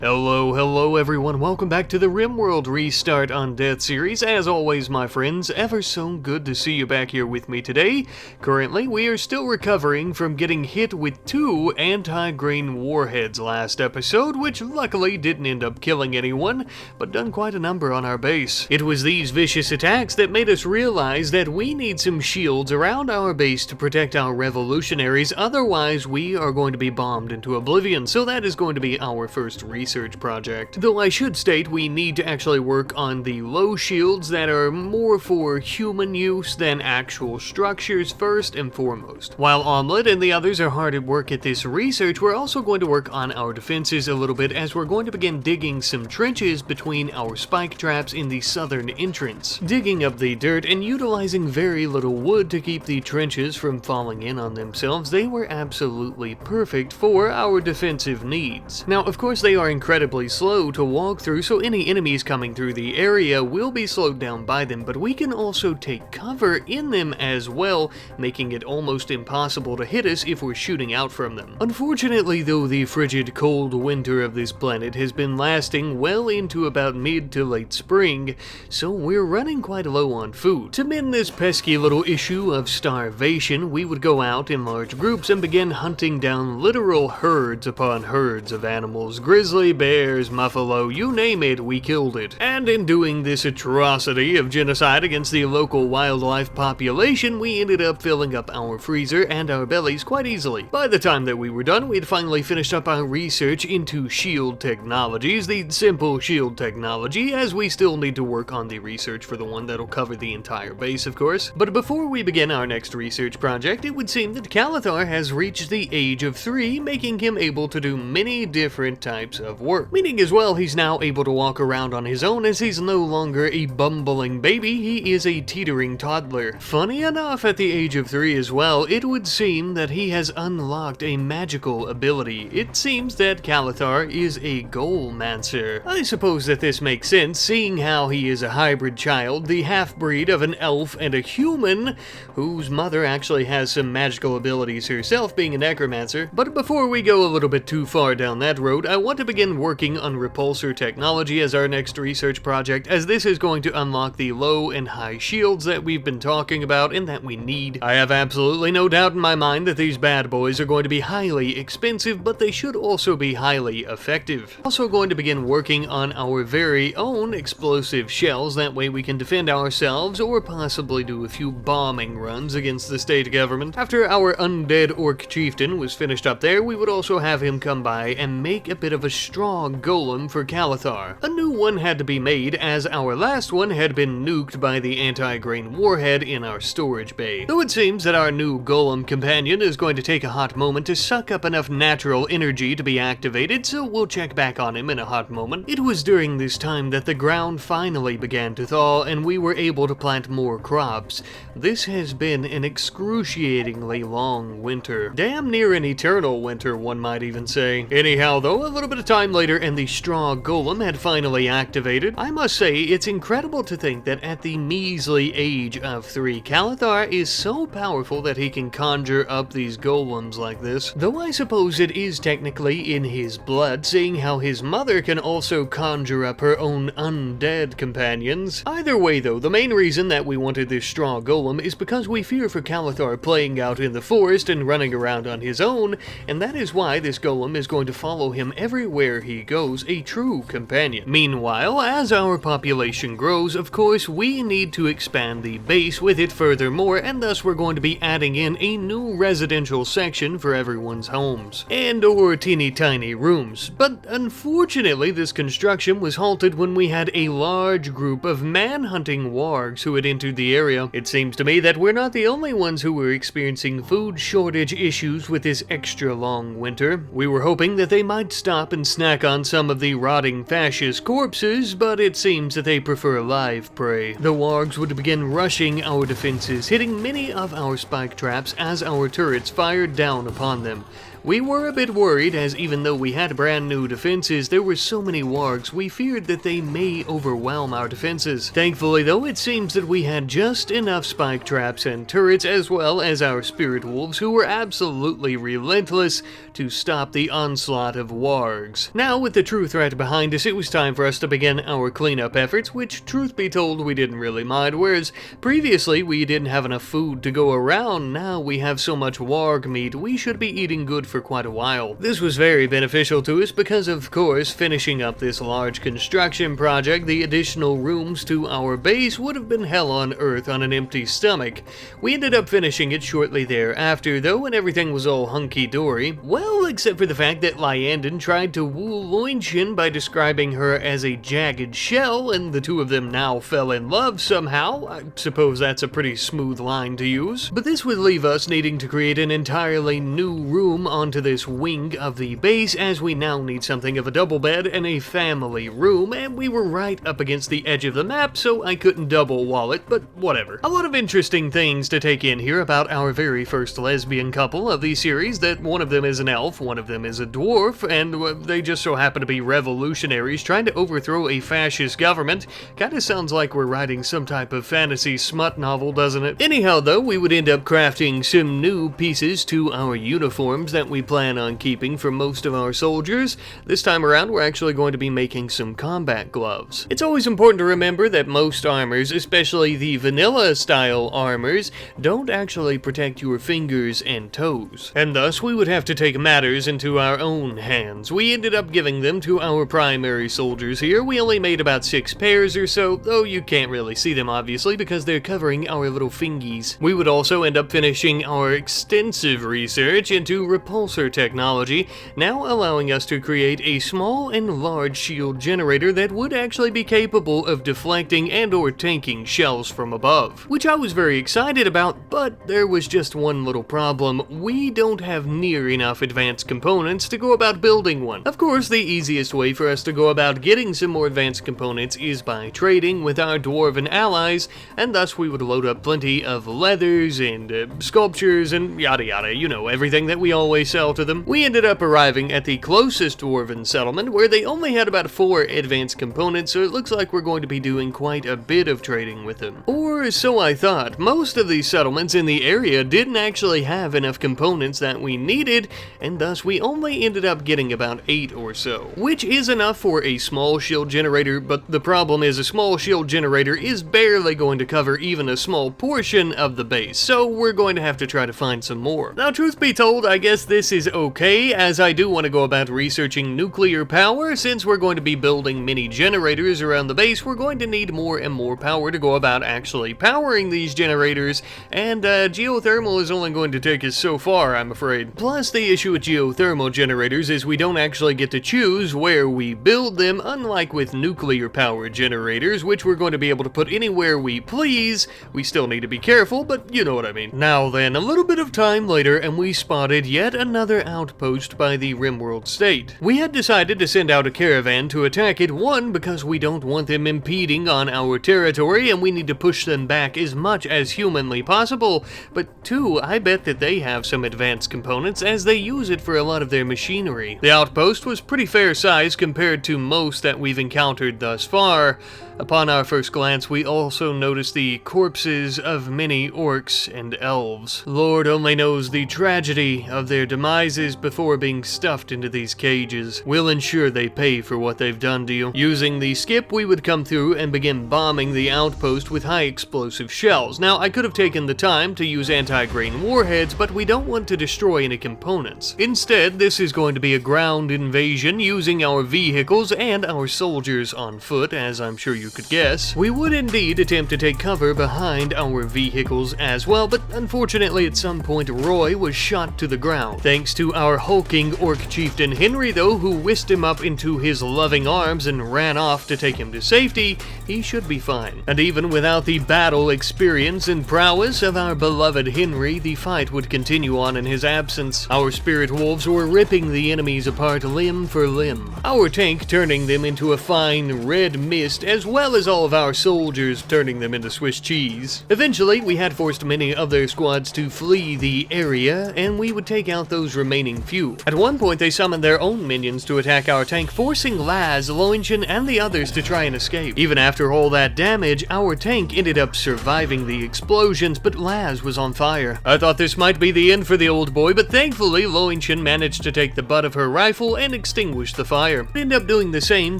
Hello everyone, welcome back to the RimWorld Restart Undead series. As always, my friends, ever so good to see you back here with me today. Currently, we are still recovering from getting hit with 2 anti-grain warheads last episode, which luckily didn't end up killing anyone, but done quite a number on our base. It was these vicious attacks that made us realize that we need some shields around our base to protect our revolutionaries, otherwise we are going to be bombed into oblivion, so that is going to be our first research project. Though I should state we need to actually work on the low shields that are more for human use than actual structures first and foremost. While Omelette and the others are hard at work at this research, we're also going to work on our defenses a little bit as we're going to begin digging some trenches between our spike traps in the southern entrance. Digging up the dirt and utilizing very little wood to keep the trenches from falling in on themselves, they were absolutely perfect for our defensive needs. Now, of course, they are incredibly slow to walk through, so any enemies coming through the area will be slowed down by them, but we can also take cover in them as well, making it almost impossible to hit us if we're shooting out from them. Unfortunately though, the frigid cold winter of this planet has been lasting well into about mid to late spring, so we're running quite low on food. To mend this pesky little issue of starvation, we would go out in large groups and begin hunting down literal herds upon herds of animals. Grizzly bears, buffalo, you name it, we killed it. And in doing this atrocity of genocide against the local wildlife population, we ended up filling up our freezer and our bellies quite easily. By the time that we were done, we had finally finished up our research into shield technologies, the simple shield technology, as we still need to work on the research for the one that'll cover the entire base, of course. But before we begin our next research project, it would seem that Calathar has reached the age of 3, making him able to do many different types of work. Meaning as well, he's now able to walk around on his own, as he's no longer a bumbling baby, he is a teetering toddler. Funny enough, at the age of 3 as well, it would seem that he has unlocked a magical ability. It seems that Calathar is a Goalmancer. I suppose that this makes sense, seeing how he is a hybrid child, the half-breed of an elf and a human, whose mother actually has some magical abilities herself, being a necromancer. But before we go a little bit too far down that road, I want to begin working on repulsor technology as our next research project, as this is going to unlock the low and high shields that we've been talking about and that we need. I have absolutely no doubt in my mind that these bad boys are going to be highly expensive, but they should also be highly effective. Also going to begin working on our very own explosive shells, that way we can defend ourselves or possibly do a few bombing runs against the state government. After our undead orc chieftain was finished up there, we would also have him come by and make a bit of a strong golem for Calathar. A new one had to be made, as our last one had been nuked by the anti-grain warhead in our storage bay. Though it seems that our new golem companion is going to take a hot moment to suck up enough natural energy to be activated, so we'll check back on him in a hot moment. It was during this time that the ground finally began to thaw and we were able to plant more crops. This has been an excruciatingly long winter. Damn near an eternal winter, one might even say. Anyhow though, a little bit of time later and the straw golem had finally activated. I must say, it's incredible to think that at the measly age of 3, Calathar is so powerful that he can conjure up these golems like this. Though I suppose it is technically in his blood, seeing how his mother can also conjure up her own undead companions. Either way though, the main reason that we wanted this straw golem is because we fear for Calathar playing out in the forest and running around on his own, and that is why this golem is going to follow him everywhere he goes, a true companion. Meanwhile, as our population grows, of course, we need to expand the base with it furthermore, and thus we're going to be adding in a new residential section for everyone's homes, and/or teeny tiny rooms. But unfortunately, this construction was halted when we had a large group of man-hunting wargs who had entered the area. It seems to me that we're not the only ones who were experiencing food shortage issues with this extra long winter. We were hoping that they might stop and snack on some of the rotting fascist corpses, but it seems that they prefer live prey. The wargs would begin rushing our defenses, hitting many of our spike traps as our turrets fired down upon them. We were a bit worried, as even though we had brand new defenses, there were so many wargs we feared that they may overwhelm our defenses. Thankfully though, it seems that we had just enough spike traps and turrets, as well as our spirit wolves, who were absolutely relentless to stop the onslaught of wargs. Now, with the true threat behind us, it was time for us to begin our cleanup efforts, which, truth be told, we didn't really mind, whereas previously we didn't have enough food to go around. Now we have so much warg meat, we should be eating good for quite a while. This was very beneficial to us because, of course, finishing up this large construction project, the additional rooms to our base would have been hell on earth on an empty stomach. We ended up finishing it shortly thereafter, though, and everything was all hunky-dory. Well, except for the fact that Lyandon tried to woo Loinchen by describing her as a jagged shell, and the two of them now fell in love somehow. I suppose that's a pretty smooth line to use. But this would leave us needing to create an entirely new room onto this wing of the base, as we now need something of a double bed and a family room, and we were right up against the edge of the map, so I couldn't double wall it, but whatever. A lot of interesting things to take in here about our very first lesbian couple of the series, that one of them is an elf, one of them is a dwarf, and they just so happen to be revolutionaries trying to overthrow a fascist government. Kinda sounds like we're writing some type of fantasy smut novel, doesn't it? Anyhow though, we would end up crafting some new pieces to our uniforms that we plan on keeping for most of our soldiers. This time around, we're actually going to be making some combat gloves. It's always important to remember that most armors, especially the vanilla style armors, don't actually protect your fingers and toes, and thus we would have to take matters into our own hands. We ended up giving them to our primary soldiers here. We only made about 6 pairs or so, though you can't really see them obviously because they're covering our little fingies. We would also end up finishing our extensive research into repulsor technology, now allowing us to create a small and large shield generator that would actually be capable of deflecting and or tanking shells from above, which I was very excited about, but there was just one little problem. We don't have near enough advanced components to go about building one. Of course, the easiest way for us to go about getting some more advanced components is by trading with our dwarven allies, and thus we would load up plenty of leathers and sculptures and yada yada, you know, everything that we always sell to them. We ended up arriving at the closest dwarven settlement, where they only had about 4 advanced components, so it looks like we're going to be doing quite a bit of trading with them. Or so I thought. Most of these settlements in the area didn't actually have enough components that we needed, and thus we only ended up getting about 8 or so, which is enough for a small shield generator, but the problem is a small shield generator is barely going to cover even a small portion of the base, so we're going to have to try to find some more. Now, truth be told, I guess this is okay, as I do want to go about researching nuclear power. Since we're going to be building mini generators around the base, we're going to need more and more power to go about actually powering these generators, and geothermal is only going to take us so far, I'm afraid. Plus, the issue with geothermal generators is we don't actually get to choose where we build them, unlike with nuclear power generators, which we're going to be able to put anywhere we please. We still need to be careful, but you know what I mean. Now then, a little bit of time later, and we spotted yet another outpost by the RimWorld state. We had decided to send out a caravan to attack it, one, because we don't want them impeding on our territory, and we need to push them back as much as humanly possible, but two, I bet that they have some advanced components, as they use it for a lot of their machinery. The outpost was pretty fair size compared to most that we've encountered thus far. Upon our first glance, we also noticed the corpses of many orcs and elves. Lord only knows the tragedy of their demises before being stuffed into these cages. We'll ensure they pay for what they've done to you. Using the skip, we would come through and begin bombing the outpost with high explosive shells. Now, I could have taken the time to use anti-grain warheads, but we don't want to destroy any components. Instead, this is going to be a ground invasion using our vehicles and our soldiers on foot, as I'm sure you could guess. We would indeed attempt to take cover behind our vehicles as well, but unfortunately at some point Roy was shot to the ground. Thanks to our hulking orc chieftain Henry though, who whisked him up into his loving arms and ran off to take him to safety, he should be fine. And even without the battle experience and prowess of our beloved Henry, the fight would continue on in his absence. Our spirit wolves were ripping the enemies apart limb for limb, our tank turning them into a fine red mist, as well as all of our soldiers, turning them into Swiss cheese. Eventually, we had forced many of their squads to flee the area, and we would take out those remaining few. At one point, they summoned their own minions to attack our tank, forcing Laz, Loinchen, and the others to try and escape. Even after all that damage, our tank ended up surviving the explosions, but Laz was on fire. I thought this might be the end for the old boy, but thankfully, Loinchen managed to take the butt of her rifle and extinguish the fire. We ended up doing the same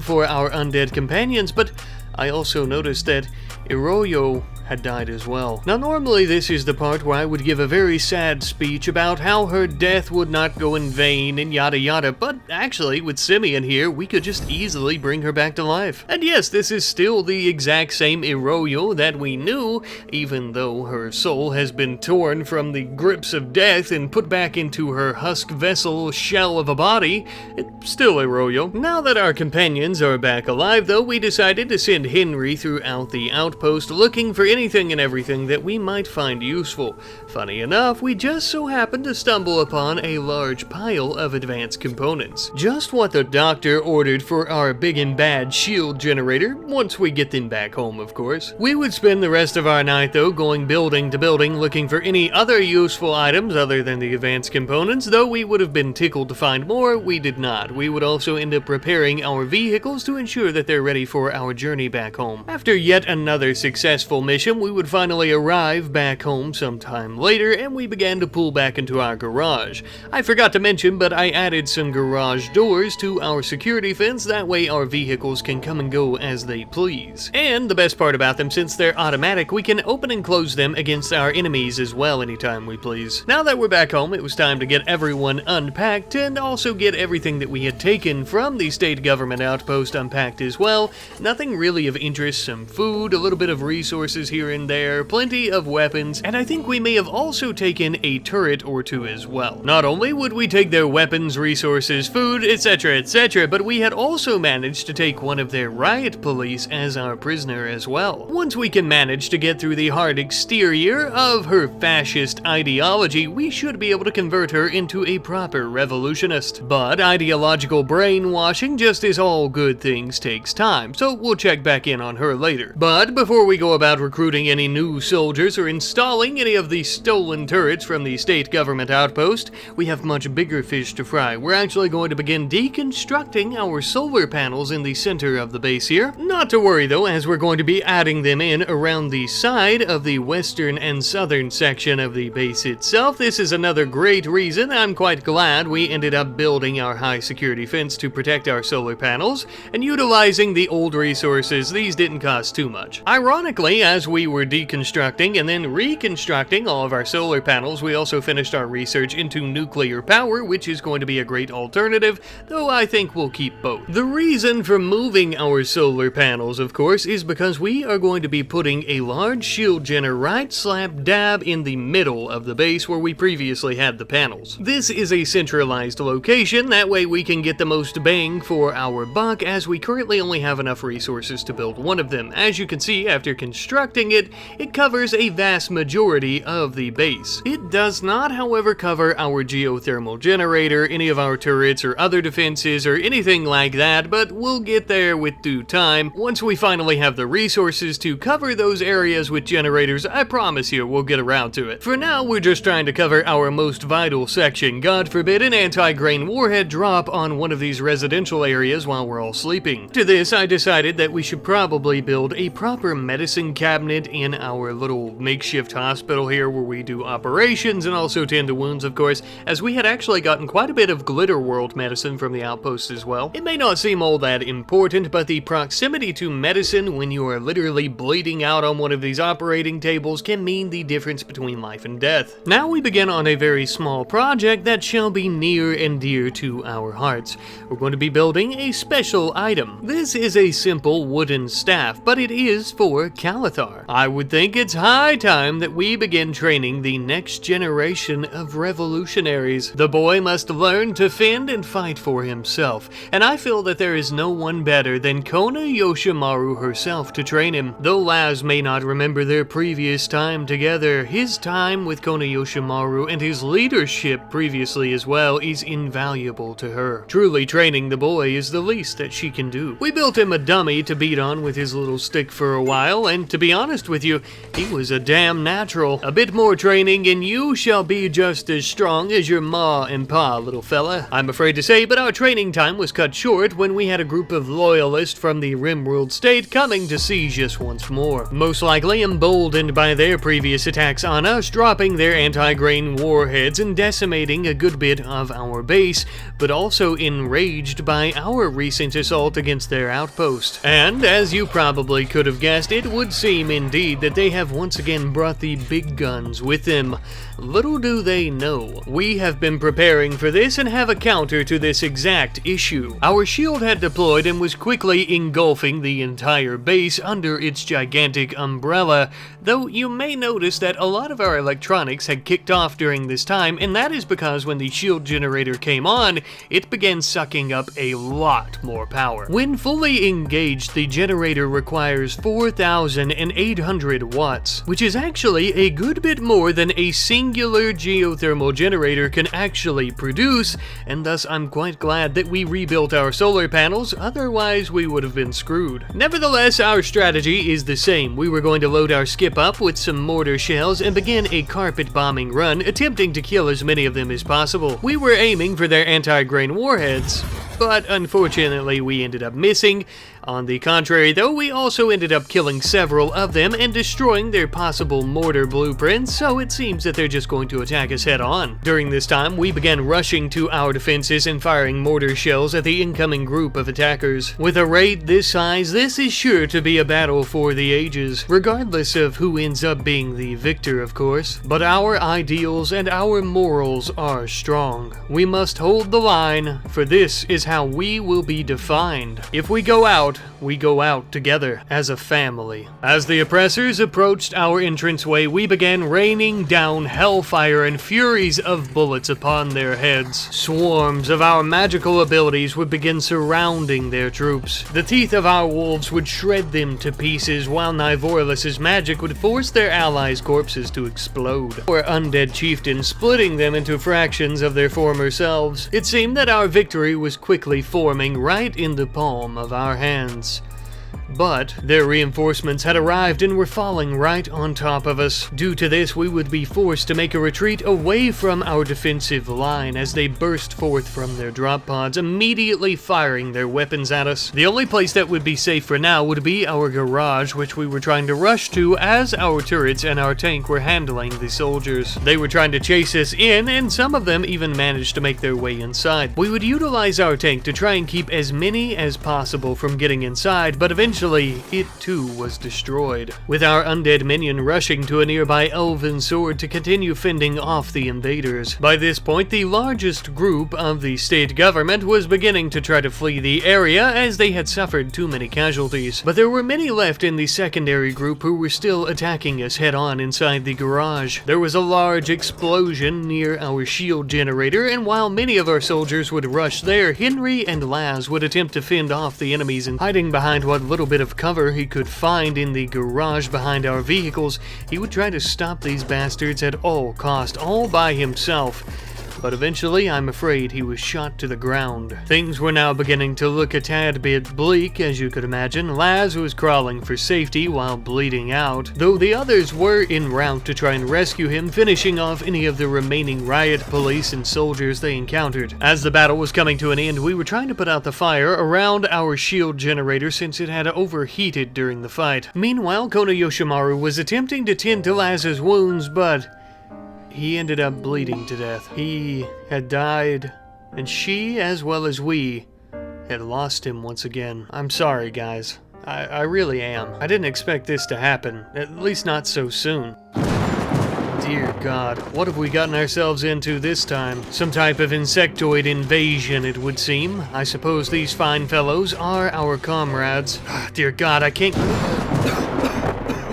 for our undead companions, but I also noticed that Iroyo had died as well. Now normally this is the part where I would give a very sad speech about how her death would not go in vain and yada yada, but actually with Simeon here we could just easily bring her back to life. And yes, this is still the exact same Iroyo that we knew, even though her soul has been torn from the grips of death and put back into her husk vessel shell of a body. It's still Iroyo. Now that our companions are back alive though, we decided to send Henry throughout the outpost looking for anything and everything that we might find useful. Funny enough, we just so happened to stumble upon a large pile of advanced components. Just what the doctor ordered for our big and bad shield generator, once we get them back home, of course. We would spend the rest of our night, though, going building to building looking for any other useful items other than the advanced components. Though we would have been tickled to find more, we did not. We would also end up repairing our vehicles to ensure that they're ready for our journey back home. After yet another successful mission, we would finally arrive back home sometime later, and we began to pull back into our garage. I forgot to mention, but I added some garage doors to our security fence, that way our vehicles can come and go as they please. And the best part about them, since they're automatic, we can open and close them against our enemies as well anytime we please. Now that we're back home, it was time to get everyone unpacked and also get everything that we had taken from the state government outpost unpacked as well. Nothing really of interest, some food, a little bit of resources here and there, plenty of weapons, and I think we may have also taken a turret or two as well. Not only would we take their weapons, resources, food, etc., but we had also managed to take one of their riot police as our prisoner as well. Once we can manage to get through the hard exterior of her fascist ideology, we should be able to convert her into a proper revolutionist. But ideological brainwashing, just as all good things, takes time, so we'll check back in on her later. But before we go about recruiting any new soldiers or installing any of the stolen turrets from the state government outpost, we have much bigger fish to fry. We're actually going to begin deconstructing our solar panels in the center of the base here. Not to worry though, as we're going to be adding them in around the side of the western and southern section of the base itself. This is another great reason I'm quite glad we ended up building our high security fence to protect our solar panels and utilizing the old resources. These didn't cost too much. Ironically, as we were deconstructing and then reconstructing all of our solar panels, we also finished our research into nuclear power, which is going to be a great alternative, though I think we'll keep both. The reason for moving our solar panels, of course, is because we are going to be putting a large shield generator right slap dab in the middle of the base where we previously had the panels. This is a centralized location, that way we can get the most bang for our buck, as we currently only have enough resources to build one of them. As you can see, after constructing it, it covers a vast majority of the base. It does not, however, cover our geothermal generator, any of our turrets or other defenses or anything like that, but we'll get there with due time. Once we finally have the resources to cover those areas with generators, I promise you we'll get around to it. For now, we're just trying to cover our most vital section. God forbid an anti-grain warhead drop on one of these residential areas while we're all sleeping. To this, I decided that we should probably build a proper medicine cabinet in our little makeshift hospital here where we do operations and also tend to wounds, of course, as we had actually gotten quite a bit of Glitter World medicine from the outpost as well. It may not seem all that important, but the proximity to medicine when you are literally bleeding out on one of these operating tables can mean the difference between life and death. Now we begin on a very small project that shall be near and dear to our hearts. We're going to be building a special item. This is a simple wooden staff, but it is for Calathar. are. I would think it's high time that we begin training the next generation of revolutionaries. The boy must learn to fend and fight for himself, and I feel that there is no one better than Kona Yoshimaru herself to train him. Though Laz may not remember their previous time together, his time with Kona Yoshimaru and his leadership previously as well is invaluable to her. Truly training the boy is the least that she can do. We built him a dummy to beat on with his little stick for a while, and to be honest with you, he was a damn natural. A bit more training and you shall be just as strong as your ma and pa, little fella. I'm afraid to say, but our training time was cut short when we had a group of loyalists from the RimWorld state coming to siege us once more. Most likely emboldened by their previous attacks on us, dropping their anti-grain warheads and decimating a good bit of our base, but also enraged by our recent assault against their outpost. And, as you probably could have guessed, it would seem indeed that they have once again brought the big guns with them. Little do they know, we have been preparing for this and have a counter to this exact issue. Our shield had deployed and was quickly engulfing the entire base under its gigantic umbrella, though you may notice that a lot of our electronics had kicked off during this time, and that is because when the shield generator came on, it began sucking up a lot more power. When fully engaged, the generator requires 4,800 watts, which is actually a good bit more than a singular geothermal generator can actually produce, and thus I'm quite glad that we rebuilt our solar panels, otherwise we would have been screwed. Nevertheless, our strategy is the same. We were going to load our skip up with some mortar shells and begin a carpet bombing run, attempting to kill as many of them as possible. We were aiming for their anti-grain warheads, but unfortunately we ended up missing. On the contrary though, we also ended up killing several of them and destroying their possible mortar blueprints, so it seems that they're just going to attack us head on. During this time, we began rushing to our defenses and firing mortar shells at the incoming group of attackers. With a raid this size, this is sure to be a battle for the ages, regardless of who ends up being the victor, of course. But our ideals and our morals are strong. We must hold the line, for this is how we will be defined. If we go out together as a family. As the oppressors approached our entranceway, we began raining down hellfire and furies of bullets upon their heads. Swarms of our magical abilities would begin surrounding their troops. The teeth of our wolves would shred them to pieces, while Nivorlus's magic would force their allies' corpses to explode. Our undead chieftains splitting them into fractions of their former selves. It seemed that our victory was quickly forming right in the palm of our hands. But their reinforcements had arrived and were falling right on top of us. Due to this, we would be forced to make a retreat away from our defensive line as they burst forth from their drop pods, immediately firing their weapons at us. The only place that would be safe for now would be our garage, which we were trying to rush to as our turrets and our tank were handling the soldiers. They were trying to chase us in, and some of them even managed to make their way inside. We would utilize our tank to try and keep as many as possible from getting inside, but eventually it too was destroyed, with our undead minion rushing to a nearby elven sword to continue fending off the invaders. By this point, the largest group of the state government was beginning to try to flee the area as they had suffered too many casualties, but there were many left in the secondary group who were still attacking us head-on inside the garage. There was a large explosion near our shield generator, and while many of our soldiers would rush there, Henry and Laz would attempt to fend off the enemies, and hiding behind what little bit of cover he could find in the garage behind our vehicles, he would try to stop these bastards at all cost, all by himself. But eventually, I'm afraid he was shot to the ground. Things were now beginning to look a tad bit bleak, as you could imagine. Laz was crawling for safety while bleeding out, though the others were en route to try and rescue him, finishing off any of the remaining riot police and soldiers they encountered. As the battle was coming to an end, we were trying to put out the fire around our shield generator since it had overheated during the fight. Meanwhile, Kona Yoshimaru was attempting to tend to Laz's wounds, but he ended up bleeding to death. He had died, and she, as well as we, had lost him once again. I'm sorry, guys. I really am. I didn't expect this to happen, at least not so soon. Dear God, what have we gotten ourselves into this time? Some type of insectoid invasion, it would seem. I suppose these fine fellows are our comrades. Dear God, I can't...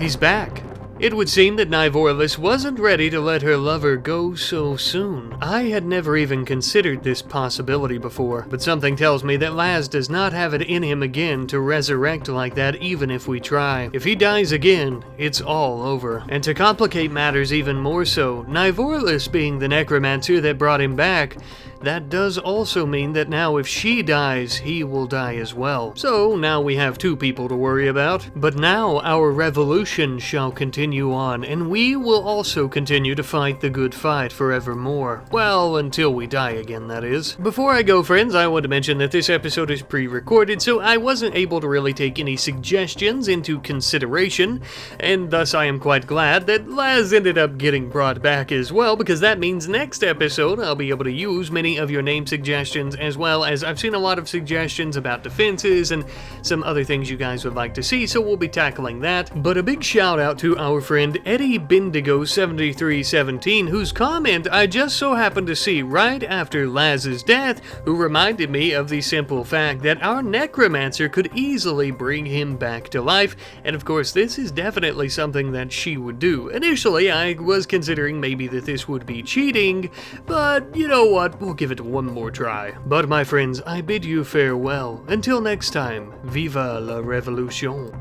He's back. It would seem that Nivorlis wasn't ready to let her lover go so soon. I had never even considered this possibility before, but something tells me that Laz does not have it in him again to resurrect like that even if we try. If he dies again, it's all over. And to complicate matters even more so, Nivorlis being the necromancer that brought him back, that does also mean that now if she dies, he will die as well. So now we have two people to worry about. But now our revolution shall continue on, and we will also continue to fight the good fight forevermore. Well, until we die again, that is. Before I go, friends, I want to mention that this episode is pre-recorded, so I wasn't able to really take any suggestions into consideration, and thus I am quite glad that Laz ended up getting brought back as well, because that means next episode I'll be able to use many of your name suggestions, as well as I've seen a lot of suggestions about defenses and some other things you guys would like to see, so we'll be tackling that. But a big shout out to our friend Eddie Bindigo7317, whose comment I just so happened to see right after Laz's death, who reminded me of the simple fact that our necromancer could easily bring him back to life, and of course this is definitely something that she would do. Initially I was considering maybe that this would be cheating, but you know what, we'll give it one more try. But my friends, I bid you farewell. Until next time, viva la revolution.